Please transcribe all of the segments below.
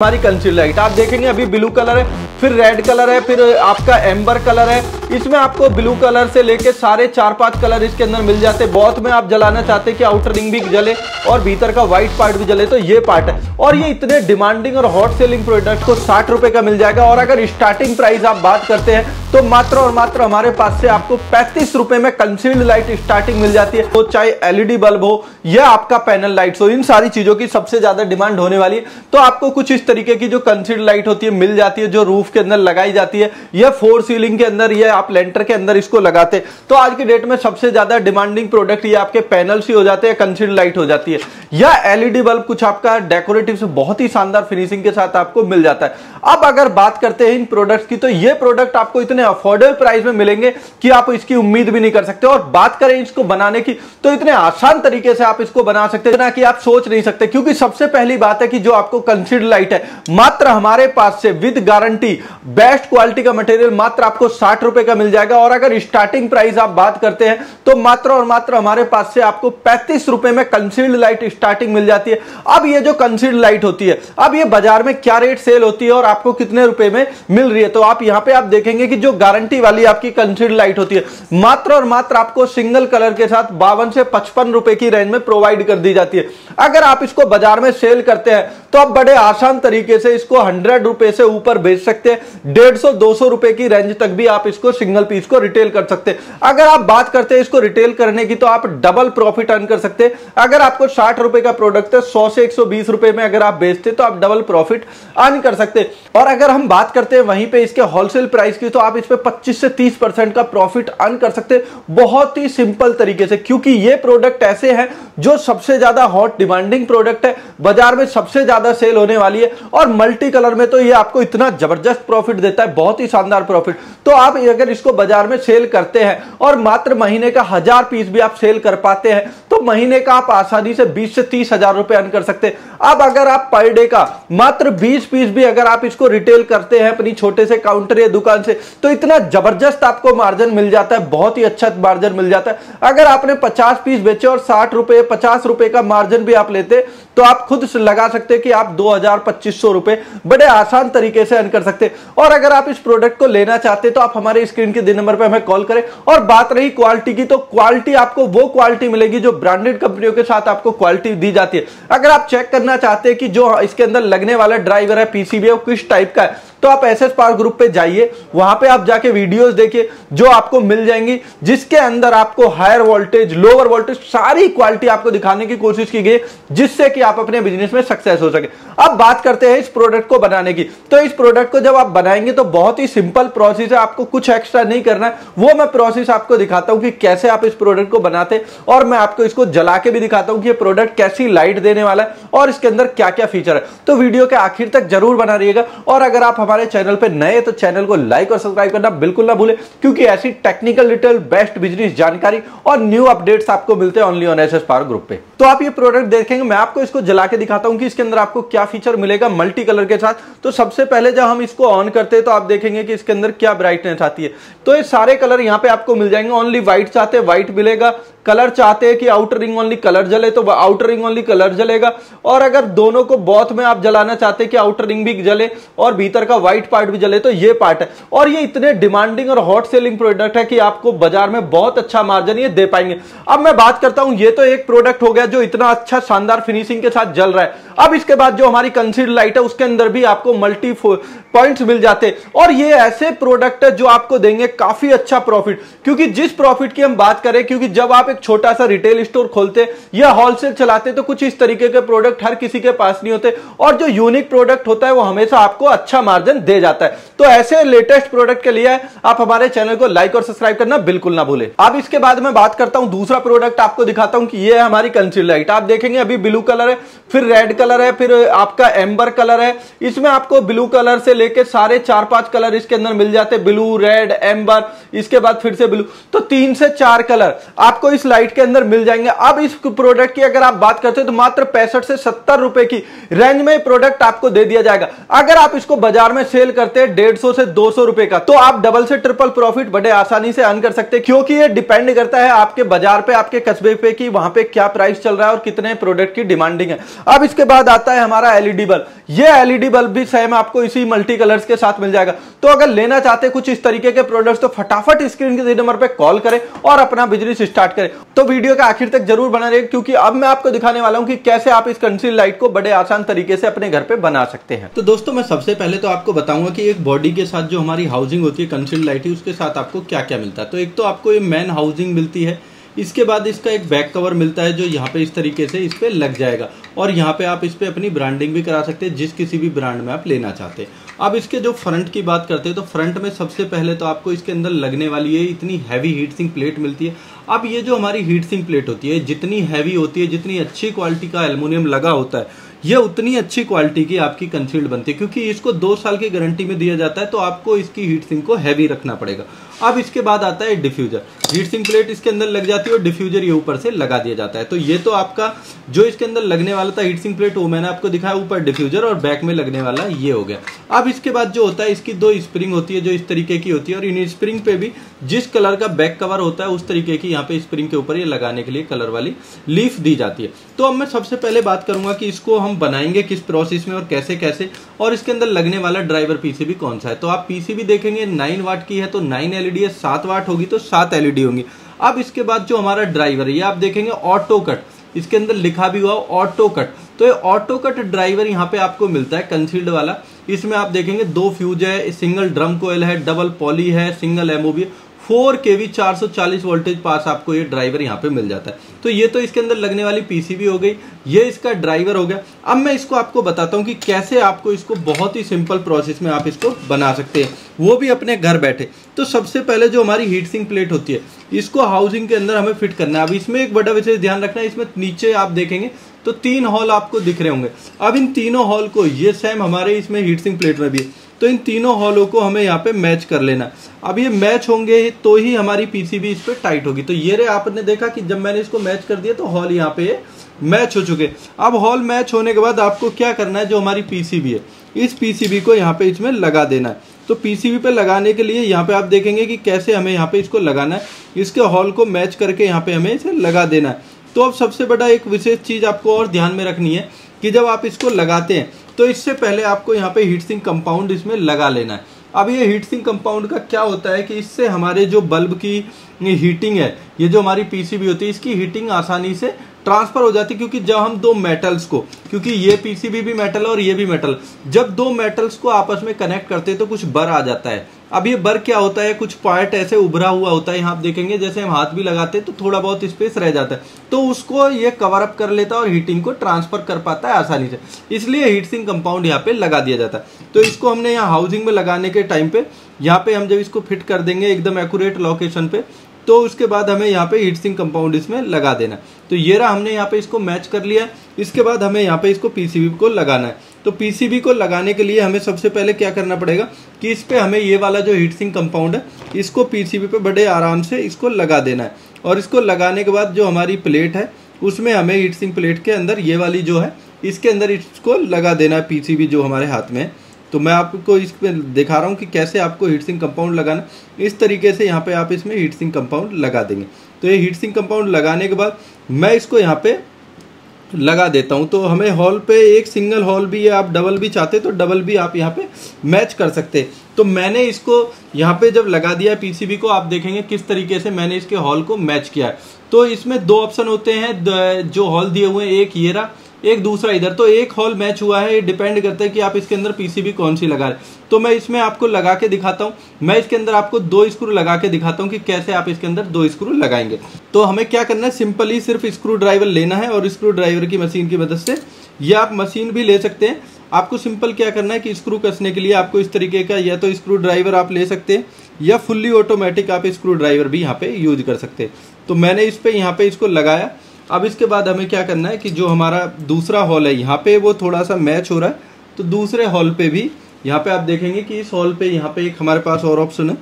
हमारी conceal light आप देखेंगे अभी ब्लू कलर है, फिर रेड कलर है, फिर आपका एम्बर कलर है। इसमें आपको ब्लू कलर से लेके सारे 4-5 कलर इसके अंदर मिल जाते हैं। बहुत में आप जलाना चाहते हैं कि आउटर रिंग भी जले और भीतर का व्हाइट पार्ट भी जले, तो ये पार्ट है। और ये इतने डिमांडिंग और हॉट सेलिंग प्रोडक्ट को 60 रुपए का मिल जाएगा। और अगर स्टार्टिंग प्राइस आप बात करते हैं तो मात्र और मात्र हमारे पास से आपको 35 रुपए में कंसील्ड लाइट स्टार्टिंग मिल जाती है। तो चाहे एलईडी बल्ब हो या आपका पैनल लाइट्स हो, इन सारी चीजों की सबसे ज्यादा डिमांड होने वाली है। तो आपको कुछ इस तरीके की जो कंसील्ड लाइट होती है मिल जाती है, जो रूफ के अंदर लगाई जाती है या फोर सीलिंग के अंदर या आप लेंटर के अंदर इसको लगाते। तो आज के डेट में सबसे ज्यादा डिमांडिंग प्रोडक्ट ये आपके पैनल ही हो जाते हैं, कंसील्ड लाइट हो जाती है, या एलईडी बल्ब कुछ आपका डेकोरेटिव से बहुत ही शानदार फिनिशिंग के साथ आपको मिल जाता है। अब अगर बात करते हैं इन प्रोडक्ट्स की, तो ये प्रोडक्ट आपको इतने अफोर्डेबल प्राइस में मिलेंगे कि आप इसकी उम्मीद भी नहीं कर सकते। और बात करें इसको बनाने की, तो इतने आसान तरीके से आप इसको बना सकते हैं ना कि आप सोच नहीं सकते। क्योंकि सबसे पहली बात है कि जो आपको कंसील्ड लाइट है मात्र हमारे पास से विद गारंटी बेस्ट क्वालिटी का मटेरियल मात्र आपको 60 रुपए का मिल जाएगा। और अगर स्टार्टिंग प्राइस आप बात करते हैं तो मात्र और मात्र हमारे पास से आपको 35 रुपए में कंसील्ड लाइट स्टार्टिंग मिल जाती है। अब ये जो कंसील्ड लाइट होती है, अब ये बाजार में क्या रेट सेल होती है और आपको कितने रुपए में मिल रही है, तो आप यहां पे आप देखेंगे कि जो गारंटी वाली आपकी कंसील्ड लाइट होती है मात्र और मात्र आपको सिंगल कलर के साथ 52 से 55 रुपए की रेंज में प्रोवाइड कर दी जाती है। अगर आप इसको बाजार में सेल करते हैं तो आप बड़े आसान तरीके से इसको 100 रुपए से ऊपर बेच सकते हैं। 150-200 रुपए की रेंज तक भी आप इसको सिंगल पीस को रिटेल कर सकते हैं। अगर आप बात करते हैं इसको रिटेल करने की, तो आप डबल प्रॉफिट अर्न कर सकते हैं। अगर आपको 60 रुपए का प्रोडक्ट है 100 से 120 रुपए में अगर आप बेचते तो आप डबल प्रॉफिट अर्न कर सकते हैं। और अगर हम बात करते हैं वहीं पे इसके होलसेल प्राइस की, तो आप इस पे 25 से 30% का प्रॉफिट अर्न कर सकते हैं बहुत ही सिंपल तरीके से। क्योंकि ये प्रोडक्ट ऐसे हैं जो सबसे ज्यादा हॉट डिमांडिंग प्रोडक्ट है, बाजार में सबसे ज्यादा सेल होने वाली है। और मल्टी कलर में तो ये आपको इतना जबरदस्त प्रॉफिट देता है, बहुत ही शानदार प्रॉफिट। तो आप अगर इसको बाजार में सेल करते हैं और मात्र महीने का 1000 पीस भी आप सेल कर पाते हैं, तो महीने का आप आसानी से 20 से 30 हजार रुपए अर्न कर सकते हैं। अब अगर आप पर डे का मात्र 20 पीस भी अगर आप इसको रिटेल करते हैं अपनी छोटे से काउंटर या दुकान से, तो इतना जबरदस्त आपको मार्जिन मिल जाता है, बहुत ही अच्छा मार्जिन मिल जाता है। अगर आपने 50 पीस बेचे और 60 रुपए 50 रुपए का मार्जिन भी आप लेते, तो आप खुद से लगा सकते हैं कि आप 2000-2500 रुपए बड़े आसान तरीके से अर्न कर सकते हैं। और अगर आप इस प्रोडक्ट को लेना चाहते हैं तो आप हमारे स्क्रीन के नंबर पर हमें कॉल करें। और बात रही क्वालिटी की, तो क्वालिटी आपको वो क्वालिटी मिलेगी जो ब्रांडेड कंपनियों के साथ आपको क्वालिटी दी जाती है। अगर आप चेक करना चाहते हैं कि जो इसके अंदर लगने वाला ड्राइवर है पीसीबी, वो किस टाइप का है, तो आप एसएस पावर ग्रुप पे जाइए, वहां पे आप जाके वीडियोस देखिए जो आपको मिल जाएंगी, जिसके अंदर आपको हायर वोल्टेज लोअर वोल्टेज सारी क्वालिटी आपको दिखाने की कोशिश की गई, जिससे कि आप अपने बिजनेस में सक्सेस हो सके। अब बात करते हैं इस प्रोडक्ट को बनाने की। तो इस प्रोडक्ट को जब आप बनाएंगे तो बहुत ही सिंपल प्रोसेस है, आपको कुछ एक्स्ट्रा नहीं करना है। वो मैं प्रोसेस आपको दिखाता हूं कि कैसे आप इस प्रोडक्ट को बनाते, और मैं आपको इसको जला के भी दिखाता हूं कि ये प्रोडक्ट कैसी लाइट देने वाला है और इसके अंदर क्या क्या फीचर है। तो वीडियो के आखिर तक जरूर बना रहिएगा। और अगर आप हमारे चैनल पे नए तो चैनल को लाइक और सब्सक्राइब करना बिल्कुल ना भूले, क्योंकि ऐसी टेक्निकल डिटेल बेस्ट बिजनेस जानकारी और न्यू अपडेट्स आपको मिलते हैं only on SS power group पे। तो आप ये प्रोडक्ट देखेंगे, मैं आपको इसको जला के दिखाता हूं कि इसके अंदर आपको क्या फीचर मिलेगा मल्टी कलर के साथ। तो सबसे पहले जब हम इसको ऑन करते हैं तो आप देखेंगे कि इसके अंदर क्या ब्राइटनेस आती है। तो ये सारे कलर यहाँ पे आपको मिल जाएंगे। ओनली व्हाइट चाहते हैं व्हाइट मिलेगा, कलर चाहते हैं कि आउटर रिंग ओनली कलर जले तो आउटर रिंग ओनली कलर जलेगा। और अगर दोनों को बोथ में आप जलाना चाहते हैं कि आउटर रिंग भी जले और भीतर का व्हाइट पार्ट भी जले, तो ये पार्ट है। और ये इतने डिमांडिंग और हॉट सेलिंग प्रोडक्ट है कि आपको बाजार में बहुत अच्छा मार्जिन ये दे पाएंगे। अब मैं बात करता हूं, ये तो एक प्रोडक्ट हो गया जो इतना अच्छा शानदार फिनिशिंग के साथ जल रहा है। अब इसके बाद जो हमारी कंसील्ड लाइट है उसके अंदर भी आपको मल्टी पॉइंट्स मिल जाते हैं। और ये ऐसे प्रोडक्ट है जो आपको देंगे काफी अच्छा प्रॉफिट। क्योंकि जिस प्रॉफिट की हम बात करें, क्योंकि जब आप एक छोटा सा रिटेल स्टोर खोलते या होलसेल चलाते तो कुछ इस तरीके के प्रोडक्ट हर किसी के पास नहीं होते, और जो यूनिक प्रोडक्ट होता है वो हमेशा आपको अच्छा मार्जिन दे जाता है। तो ऐसे लेटेस्ट प्रोडक्ट के लिए आप हमारे चैनल को लाइक और सब्सक्राइब करना बिल्कुल ना भूले। अब इसके बाद मैं बात करता हूं दूसरा प्रोडक्ट, आपको दिखाता हूं कि ये है हमारी कंसील्ड लाइट। आप देखेंगे अभी ब्लू कलर है, फिर रेड कलर है, फिर आपका एम्बर कलर है। इसमें आपको ब्लू कलर से लेके सारे 4-5 कलर इसके अंदर मिल जाते हैं, ब्लू रेड एम्बर, इसके बाद फिर से ब्लू, तो 3 से 4 कलर आपको इस लाइट के अंदर मिल जाएंगे। अब इस प्रोडक्ट की अगर आप बात करते हैं तो मात्र 65 से 70 रुपए की रेंज में प्रोडक्ट आपको दे दिया जाएगा। अगर आप इसको बाजार में में सेल करते हैं 150 से 200 रुपए का। तो आप डबल से ट्रिपल प्रॉफिट बड़े आसानी से अर्न कर सकते हैं, क्योंकि ये डिपेंड करता है आपके बाजार पे, आपके कस्बे पे कि वहां पे क्या प्राइस चल रहा है और कितने प्रोडक्ट की डिमांडिंग है। अब इसके बाद आता है हमारा एलईडी बल्ब। ये एलईडी बल्ब भी सेम आपको इसी मल्टी कलर्स के साथ मिल जाएगा। तो अगर लेना चाहते हैं कुछ इस तरीके के प्रोडक्ट्स तो फटाफट स्क्रीन के नंबर पे कॉल करें और अपना बिजनेस स्टार्ट करें। तो वीडियो के आखिर तक जरूर बना रहिए, क्योंकि अब मैं आपको दिखाने वाला हूं कि कैसे आप इस कंसील लाइट को बड़े आसान तरीके से अपने घर पे बना सकते हैं। तो दोस्तों मैं सबसे पहले तो आपको बताऊंगा कि एक बॉडी के साथ जो हमारी हाउसिंग होती है कंसील लाइट की, उसके साथ आपको क्या क्या मिलता है। तो एक तो आपको ये मेन हाउसिंग मिलती है, इसके बाद इसका एक बैक कवर मिलता है जो यहाँ पे इस तरीके से इस पे लग जाएगा, और यहाँ पे आप इस पे अपनी ब्रांडिंग भी करा सकते हैं जिस किसी भी ब्रांड में आप लेना चाहते हैं। अब इसके जो फ्रंट की बात करते हैं तो फ्रंट में सबसे पहले तो आपको इसके अंदर लगने वाली ये इतनी हैवी हीट सिंक प्लेट मिलती है। अब ये जो हमारी हीट सिंक प्लेट होती है जितनी हैवी होती है, जितनी अच्छी क्वालिटी का एल्युमिनियम लगा होता है, ये उतनी अच्छी क्वालिटी की आपकी कंसील्ड बनती है, क्योंकि इसको 2 साल की गारंटी में दिया जाता है। तो आपको इसकी हीट सिंक को हैवी रखना पड़ेगा। अब इसके बाद आता है डिफ्यूजर। हीट सिंक प्लेट इसके अंदर लग जाती है और डिफ्यूजर ये ऊपर से लगा दिया जाता है। तो ये तो आपका जो इसके अंदर लगने वाला था हीट सिंक प्लेट वो मैंने आपको दिखाया, ऊपर डिफ्यूजर और बैक में लगने वाला ये हो गया। अब इसके बाद जो होता है इसकी 2 स्प्रिंग होती है जो इस तरीके की होती है, और इन स्प्रिंग पे भी जिस कलर का बैक कवर होता है उस तरीके की यहाँ पे स्प्रिंग के ऊपर ये लगाने के लिए कलर वाली लीफ दी जाती है। तो अब मैं सबसे पहले बात करूंगा कि इसको हम बनाएंगे किस प्रोसेस में और कैसे कैसे, और इसके अंदर लगने वाला ड्राइवर पीसीबी कौन सा है। तो आप पीसीबी देखेंगे 9 वाट की है तो 9 एलईडी है, 7 वाट होगी तो 7 एलईडी होंगी। अब इसके बाद जो हमारा ड्राइवर है ये आप देखेंगे ऑटो कट, इसके अंदर लिखा भी हुआ ऑटो कट। तो ये ऑटो कट ड्राइवर यहाँ पे आपको मिलता है कंसील्ड वाला। इसमें आप देखेंगे 2 फ्यूज है, सिंगल ड्रम कोयल है, डबल पॉली है, सिंगल एमओबी, 4 केवी 440 वोल्टेज पास आपको ये ड्राइवर यहाँ पे मिल जाता है। तो ये तो इसके अंदर लगने वाली पीसीबी हो गई, ये इसका ड्राइवर हो गया। अब मैं इसको आपको बताता हूँ कि कैसे आपको इसको बहुत ही सिंपल प्रोसेस में आप इसको बना सकते हैं, वो भी अपने घर बैठे। तो सबसे पहले जो हमारी हीट सिंक प्लेट होती है इसको हाउसिंग के अंदर हमें फिट करना है। अब इसमें एक बड़ा विशेष ध्यान रखना है, इसमें नीचे आप देखेंगे तो 3 हॉल आपको दिख रहे होंगे। अब इन तीनों हॉल को, ये सेम हमारे इसमें हीट सिंक प्लेट में भी है, तो इन तीनों हॉलों को हमें यहाँ पे मैच कर लेना। अब ये मैच होंगे तो ही हमारी पीसीबी इस पे टाइट होगी। तो ये रे आपने देखा कि जब मैंने इसको मैच कर दिया तो हॉल यहाँ पे मैच हो चुके। अब हॉल मैच होने के बाद आपको क्या करना है, जो हमारी पीसीबी है इस पीसीबी को यहाँ पे इसमें लगा देना है। तो पीसीबी पे लगाने के लिए यहाँ पे आप देखेंगे कि कैसे हमें यहाँ पे इसको लगाना है। इसके हॉल को मैच करके यहाँ पे हमें इसे लगा देना है। तो अब सबसे बड़ा एक विशेष चीज आपको और ध्यान में रखनी है कि जब आप इसको लगाते हैं तो इससे पहले आपको यहाँ पे हीट सिंक कंपाउंड इसमें लगा लेना है। अब ये हीट सिंक कंपाउंड का क्या होता है कि इससे हमारे जो बल्ब की हीटिंग है, ये जो हमारी पीसीबी होती है इसकी हीटिंग आसानी से ट्रांसफर हो जाती है। क्योंकि जब हम 2 मेटल्स को, क्योंकि ये पीसीबी भी मेटल और ये भी मेटल, जब 2 मेटल्स को आपस में कनेक्ट करते हैं तो कुछ बर आ जाता है। अब ये बर क्या होता है, कुछ पार्ट ऐसे उभरा हुआ होता है, यहाँ आप देखेंगे जैसे हम हाथ भी लगाते हैं तो थोड़ा बहुत स्पेस रह जाता है, तो उसको ये कवर अप कर लेता है और हीटिंग को ट्रांसफर कर पाता है आसानी से। इसलिए हीट सिंक कंपाउंड यहाँ पे लगा दिया जाता है। तो इसको हमने यहाँ हाउसिंग में लगाने के टाइम पे यहाँ पे हम जब इसको फिट कर देंगे एकदम एक्यूरेट लोकेशन पे, तो उसके बाद हमें यहाँ पे हीट सिंक कंपाउंड इसमें लगा देना। तो ये रहा, हमने यहाँ पे इसको मैच कर लिया। इसके बाद हमें यहाँ पे इसको पीसीबी को लगाना है। तो पीसीबी को लगाने के लिए हमें सबसे पहले क्या करना पड़ेगा कि इस पे हमें ये वाला जो हीट सिंक कंपाउंड है इसको पीसीबी पे बड़े आराम से इसको लगा देना है। और इसको लगाने के बाद जो हमारी प्लेट है उसमें हमें हीट सिंक प्लेट के अंदर ये वाली जो है इसके अंदर इसको लगा देना है पीसीबी जो हमारे हाथ में है। तो मैं आपको इस पे दिखा रहा हूँ कि कैसे आपको हीट सिंक कंपाउंड लगाना। इस तरीके से यहाँ पे आप इसमें हीट सिंक कंपाउंड लगा देंगे। तो ये हीट सिंक कंपाउंड लगाने के बाद मैं इसको यहाँ पे लगा देता हूँ। तो हमें हॉल पे एक सिंगल हॉल भी है, आप डबल भी चाहते तो डबल भी आप यहाँ पे मैच कर सकते हैं। तो मैंने इसको यहाँ पे जब लगा दिया पीसीबी को, आप देखेंगे किस तरीके से मैंने इसके हॉल को मैच किया है। तो इसमें 2 ऑप्शन होते हैं जो हॉल दिए हुए हैं, एक ये रहा, एक दूसरा इधर। तो एक हॉल मैच हुआ है, ये डिपेंड करता है कि आप इसके अंदर पीसीबी कौन सी लगा रहे। तो मैं इसमें आपको लगा के दिखाता हूँ। मैं इसके अंदर आपको 2 स्क्रू लगा के दिखाता हूँ कि कैसे आप इसके अंदर 2 स्क्रू लगाएंगे। तो हमें क्या करना है, सिंपली सिर्फ स्क्रू ड्राइवर लेना है और स्क्रू ड्राइवर की मशीन की मदद से, या आप मशीन भी ले सकते हैं। आपको सिंपल क्या करना है कि स्क्रू कसने के लिए आपको इस तरीके का या तो स्क्रू ड्राइवर आप ले सकते हैं या फुल्ली ऑटोमेटिक आप स्क्रू ड्राइवर भी यहाँ पे यूज कर सकते हैं। तो मैंने इस पे यहाँ पे इसको लगाया। अब इसके बाद हमें क्या करना है कि जो हमारा दूसरा हॉल है यहाँ पे वो थोड़ा सा मैच हो रहा है। तो दूसरे हॉल पे भी यहाँ पे आप देखेंगे कि इस हॉल पे यहाँ पे एक हमारे पास और ऑप्शन है।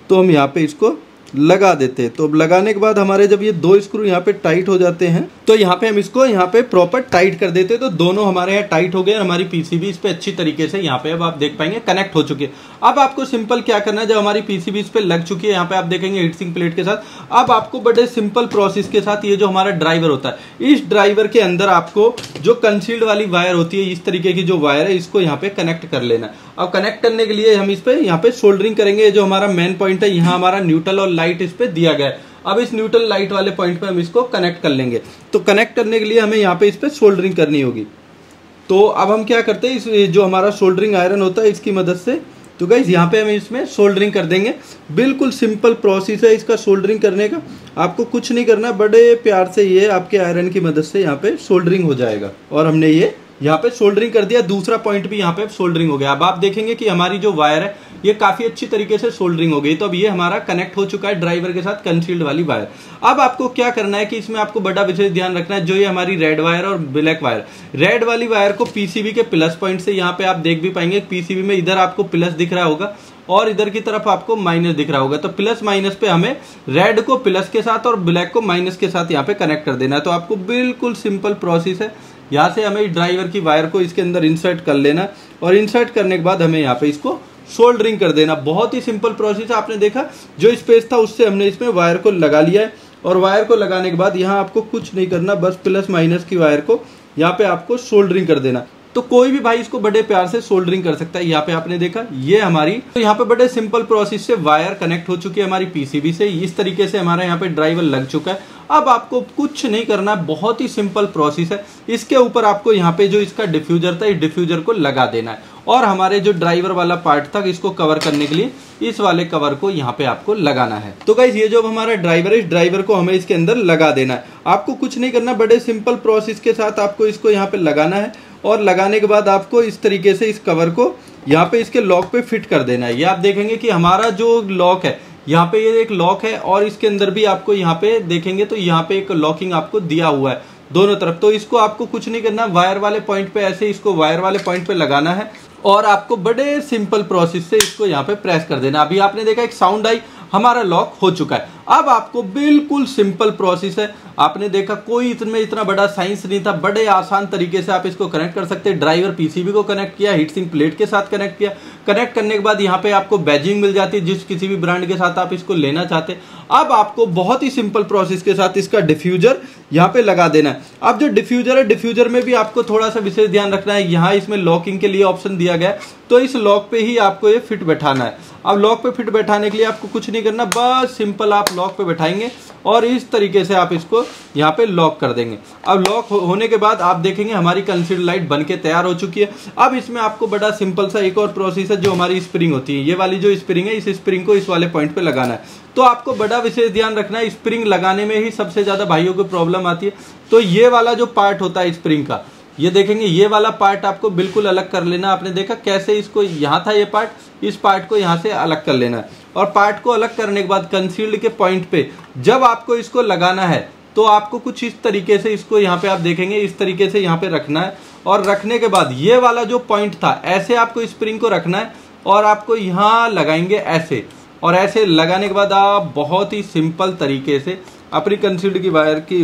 तो हम यहाँ पे इसको लगा देते हैं। तो अब लगाने के बाद हमारे जब ये 2 स्क्रू यहाँ पे टाइट हो जाते हैं तो यहाँ पे हम इसको यहाँ पे प्रॉपर टाइट कर देते हैं। तो दोनों हमारे यहाँ टाइट हो गए और हमारी पीसीबी इस पे अच्छी तरीके से यहाँ पे अब आप देख पाएंगे कनेक्ट हो चुकी है। अब आपको सिंपल क्या करना है, जब हमारी पीसीबी इस पे लग चुकी है यहाँ पे आप देखेंगे हीट सिंक प्लेट के साथ, अब आपको बड़े सिंपल प्रोसेस के साथ ये जो हमारा ड्राइवर होता है, इस ड्राइवर के अंदर आपको जो कंसील्ड वाली वायर होती है, इस तरीके की जो वायर है, इसको यहाँ पे कनेक्ट कर लेना है। अब कनेक्ट करने के लिए हम इस पे यहाँ पे सोल्डरिंग करेंगे। जो हमारा मेन पॉइंट है, यहाँ हमारा न्यूट्रल और लाइट इस पे दिया गया है। अब इस न्यूट्रल लाइट वाले पॉइंट पे हम इसको कनेक्ट कर लेंगे। तो कनेक्ट करने के लिए हमें यहाँ पे इस पे सोल्डरिंग करनी होगी। तो अब हम क्या करते हैं, इस जो हमारा सोल्डरिंग आयरन होता है इसकी मदद से, तो गाइस यहाँ पे हम इसमें सोल्डरिंग कर देंगे। बिल्कुल सिंपल प्रोसेस है इसका सोल्डरिंग करने का, आपको कुछ नहीं करना, बड़े प्यार से ये आपके आयरन की मदद से यहाँ पे सोल्डरिंग हो जाएगा। और हमने ये यहाँ पे सोल्डरिंग कर दिया, दूसरा पॉइंट भी यहाँ पे सोल्डरिंग हो गया। अब आप देखेंगे कि हमारी जो वायर है ये काफी अच्छी तरीके से सोल्डरिंग हो गई। तो अब ये हमारा कनेक्ट हो चुका है ड्राइवर के साथ कंसील्ड वाली वायर। अब आपको क्या करना है कि इसमें आपको बड़ा विशेष ध्यान रखना है, जो ये हमारी रेड वायर और ब्लैक वायर, रेड वाली वायर को पीसीबी के प्लस पॉइंट से यहाँ पे आप देख भी पाएंगे, पीसीबी में इधर आपको प्लस दिख रहा होगा और इधर की तरफ आपको माइनस दिख रहा होगा। तो प्लस माइनस पे हमें रेड को प्लस के साथ और ब्लैक को माइनस के साथ यहाँ पे कनेक्ट कर देना है। तो आपको बिल्कुल सिंपल प्रोसेस है, यहाँ से हमें ड्राइवर की वायर को इसके अंदर इंसर्ट कर लेना और इंसर्ट करने के बाद हमें यहाँ पे इसको सोल्डरिंग कर देना। बहुत ही सिंपल प्रोसेस है। आपने देखा जो स्पेस था उससे हमने इसमें वायर को लगा लिया है और वायर को लगाने के बाद यहाँ आपको कुछ नहीं करना, बस प्लस माइनस की वायर को यहाँ पे आपको सोल्डरिंग कर देना। तो कोई भी भाई इसको बड़े प्यार से सोल्डरिंग कर सकता है। यहाँ पे आपने देखा ये हमारी, तो यहाँ पे बड़े सिंपल प्रोसेस से वायर कनेक्ट हो चुकी है हमारी पीसीबी से। इस तरीके से हमारा यहाँ पे ड्राइवर लग चुका है। अब आपको कुछ नहीं करना, बहुत ही सिंपल प्रोसेस है। इसके ऊपर आपको यहाँ पे जो इसका डिफ्यूजर था, इस डिफ्यूजर को लगा देना है और हमारे जो ड्राइवर वाला पार्ट था इसको कवर करने के लिए इस वाले कवर को यहाँ पे आपको लगाना है। तो गाइस ये जो हमारा ड्राइवर है, इस ड्राइवर को हमें इसके अंदर लगा देना है। आपको कुछ नहीं करना, बड़े सिंपल प्रोसेस के साथ आपको इसको यहाँ पे लगाना है और लगाने के बाद आपको इस तरीके से इस कवर को यहाँ पे इसके लॉक पे फिट कर देना है। ये आप देखेंगे कि हमारा जो लॉक है, यहाँ पे ये एक लॉक है और इसके अंदर भी आपको यहाँ पे देखेंगे तो यहाँ पे एक लॉकिंग आपको दिया हुआ है दोनों तरफ। तो इसको आपको कुछ नहीं करना, वायर वाले पॉइंट पे ऐसे इसको वायर वाले पॉइंट पे लगाना है और आपको बड़े सिंपल प्रोसेस से इसको यहाँ पे प्रेस कर देना। अभी आपने देखा एक साउंड आई, हमारा लॉक हो चुका है। अब आपको बिल्कुल सिंपल प्रोसेस है, आपने देखा कोई इसमें इतना बड़ा साइंस नहीं था, बड़े आसान तरीके से आप इसको कनेक्ट कर सकते हैं। ड्राइवर पीसीबी को कनेक्ट किया, हीट सिंक प्लेट के साथ कनेक्ट किया, कनेक्ट करने के बाद यहाँ पे आपको बैजिंग मिल जाती है जिस किसी भी ब्रांड के साथ आप इसको लेना चाहते हैं। अब आपको बहुत ही सिंपल प्रोसेस के साथ इसका डिफ्यूजर यहाँ पे लगा देना है। अब जो डिफ्यूजर है, डिफ्यूजर में भी आपको थोड़ा सा विशेष ध्यान रखना है, यहाँ इसमें लॉकिंग के लिए ऑप्शन दिया गया है, तो इस लॉक पे ही आपको ये फिट बैठाना है। अब लॉक पे फिट बैठाने के लिए आपको कुछ नहीं करना, बस सिंपल आप लॉक पे बैठाएंगे और इस तरीके से आप इसको यहाँ पे लॉक कर देंगे। अब लॉक होने के बाद आप देखेंगे हमारी कंसील्ड लाइट बनके तैयार हो चुकी है। अब इसमें आपको बड़ा सिंपल सा एक और प्रोसेस है, जो हमारी स्प्रिंग होती है, ये वाली जो स्प्रिंग है, इस स्प्रिंग को इस वाले पॉइंट पे लगाना है। तो आपको बड़ा विशेष ध्यान रखना है, स्प्रिंग लगाने में ही सबसे ज्यादा भाइयों को प्रॉब्लम आती है। तो ये वाला जो पार्ट होता है स्प्रिंग का, ये देखेंगे ये वाला पार्ट आपको बिल्कुल अलग कर लेना। आपने देखा कैसे इसको, यहाँ था ये पार्ट, इस पार्ट को यहाँ से अलग कर लेना है और पार्ट को अलग करने के बाद कंसील्ड के पॉइंट पे जब आपको इसको लगाना है तो आपको कुछ इस तरीके से इसको यहाँ पे आप देखेंगे इस तरीके से यहाँ पे रखना है और रखने के बाद ये वाला जो पॉइंट था ऐसे आपको स्प्रिंग को रखना है और आपको यहाँ लगाएंगे ऐसे, और ऐसे लगाने के बाद आप बहुत ही सिंपल तरीके से अपनी कंसील्ड की वायर की,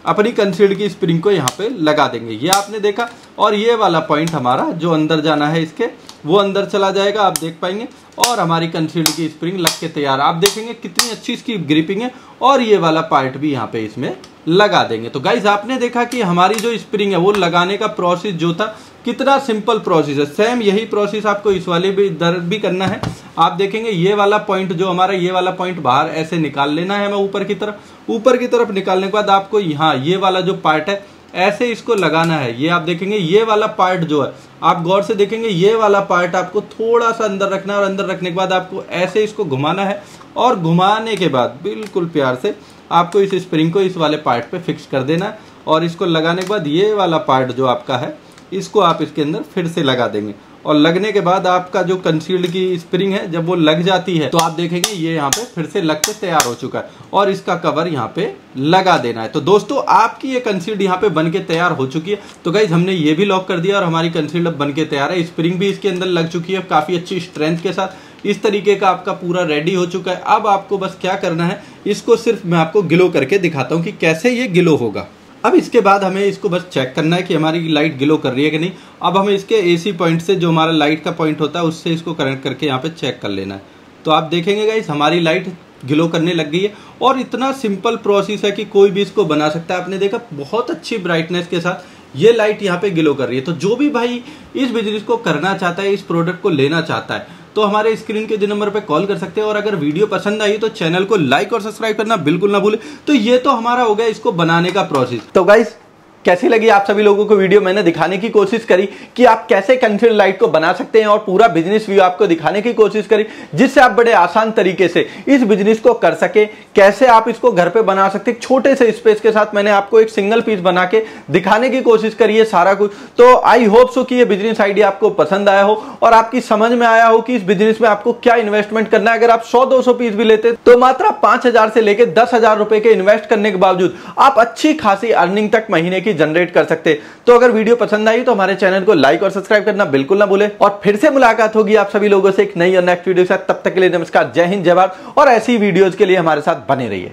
अपनी कंसील्ड की स्प्रिंग को यहाँ पे लगा देंगे। ये आपने देखा और ये वाला पॉइंट हमारा जो अंदर जाना है इसके, वो अंदर चला जाएगा, आप देख पाएंगे, और हमारी कंसील्ड की स्प्रिंग लग के तैयार। आप देखेंगे कितनी अच्छी इसकी ग्रिपिंग है और ये वाला पार्ट भी यहाँ पे इसमें लगा देंगे। तो गाइज आपने देखा कि हमारी जो स्प्रिंग है वो लगाने का प्रोसेस जो था कितना सिंपल प्रोसेस है। सेम यही प्रोसेस आपको इस वाले भी इधर भी करना है। आप देखेंगे ये वाला पॉइंट जो हमारा, ये वाला पॉइंट बाहर ऐसे निकाल लेना है हमें ऊपर की तरफ निकालने के बाद आपको यहाँ ये वाला जो पार्ट है ऐसे इसको लगाना है। ये आप देखेंगे ये वाला पार्ट जो है, आप गौर से देखेंगे ये वाला पार्ट आपको थोड़ा सा अंदर रखना है और अंदर रखने के बाद आपको ऐसे इसको घुमाना है और घुमाने के बाद बिल्कुल प्यार से आपको इस स्प्रिंग को इस वाले पार्ट पे फिक्स कर देना है और इसको लगाने के बाद ये वाला पार्ट जो आपका है इसको आप इसके अंदर फिर से लगा देंगे और लगने के बाद आपका जो कंसील्ड की स्प्रिंग है जब वो लग जाती है तो आप देखेंगे ये यहाँ पे फिर से लग के तैयार हो चुका है और इसका कवर यहाँ पे लगा देना है। तो दोस्तों आपकी ये कंसील्ड यहाँ पे बनके तैयार हो चुकी है। तो गाइज हमने ये भी लॉक कर दिया और हमारी कंसील्ड अब बनके तैयार है। स्प्रिंग भी इसके अंदर लग चुकी है काफी अच्छी स्ट्रेंथ के साथ। इस तरीके का आपका पूरा रेडी हो चुका है। अब आपको बस क्या करना है, इसको सिर्फ मैं आपको ग्लो करके दिखाता हूँ कि कैसे ये ग्लो होगा। अब इसके बाद हमें इसको बस चेक करना है कि हमारी लाइट ग्लो कर रही है कि नहीं। अब हमें इसके एसी पॉइंट से, जो हमारा लाइट का पॉइंट होता है, उससे इसको कनेक्ट करके यहाँ पे चेक कर लेना है। तो आप देखेंगे गाइस हमारी लाइट ग्लो करने लग गई है। और इतना सिंपल प्रोसेस है कि कोई भी इसको बना सकता है। आपने देखा बहुत अच्छी ब्राइटनेस के साथ ये लाइट यहाँ पे ग्लो कर रही है। तो जो भी भाई इस बिजनेस को करना चाहता है, इस प्रोडक्ट को लेना चाहता है, तो हमारे स्क्रीन के जिस नंबर पे कॉल कर सकते हैं। और अगर वीडियो पसंद आई तो चैनल को लाइक और सब्सक्राइब करना बिल्कुल ना भूले। तो ये तो हमारा हो गया इसको बनाने का प्रोसेस। तो गाइस कैसी लगी आप सभी लोगों को वीडियो? मैंने दिखाने की कोशिश करी कि आप कैसे कंसीलर लाइट को बना सकते हैं और पूरा बिजनेस व्यू आपको दिखाने की कोशिश करी, जिससे आप बड़े आसान तरीके से इस बिजनेस को कर सके। कैसे आप इसको घर पे बना सकते हैं छोटे से स्पेस के साथ। मैंने आपको एक सिंगल पीस बना के दिखाने की कोशिश करी है सारा कुछ। तो आई होप सो कि ये बिजनेस आइडिया आपको पसंद आया हो और आपकी समझ में आया हो कि इस बिजनेस में आपको क्या इन्वेस्टमेंट करना है। अगर आप 100-200 पीस भी लेते तो मात्र 5,000 से लेकर 10,000 रुपए के इन्वेस्ट करने के बावजूद आप अच्छी खासी अर्निंग तक महीने की जनरेट कर सकते। तो अगर वीडियो पसंद आई तो हमारे चैनल को लाइक और सब्सक्राइब करना बिल्कुल ना भूले। और फिर से मुलाकात होगी आप सभी लोगों से एक नई और नेक्स्ट वीडियो के साथ। तब तक के लिए नमस्कार, जय हिंद, जय भारत। और ऐसी वीडियोज के लिए हमारे साथ बने रहिए।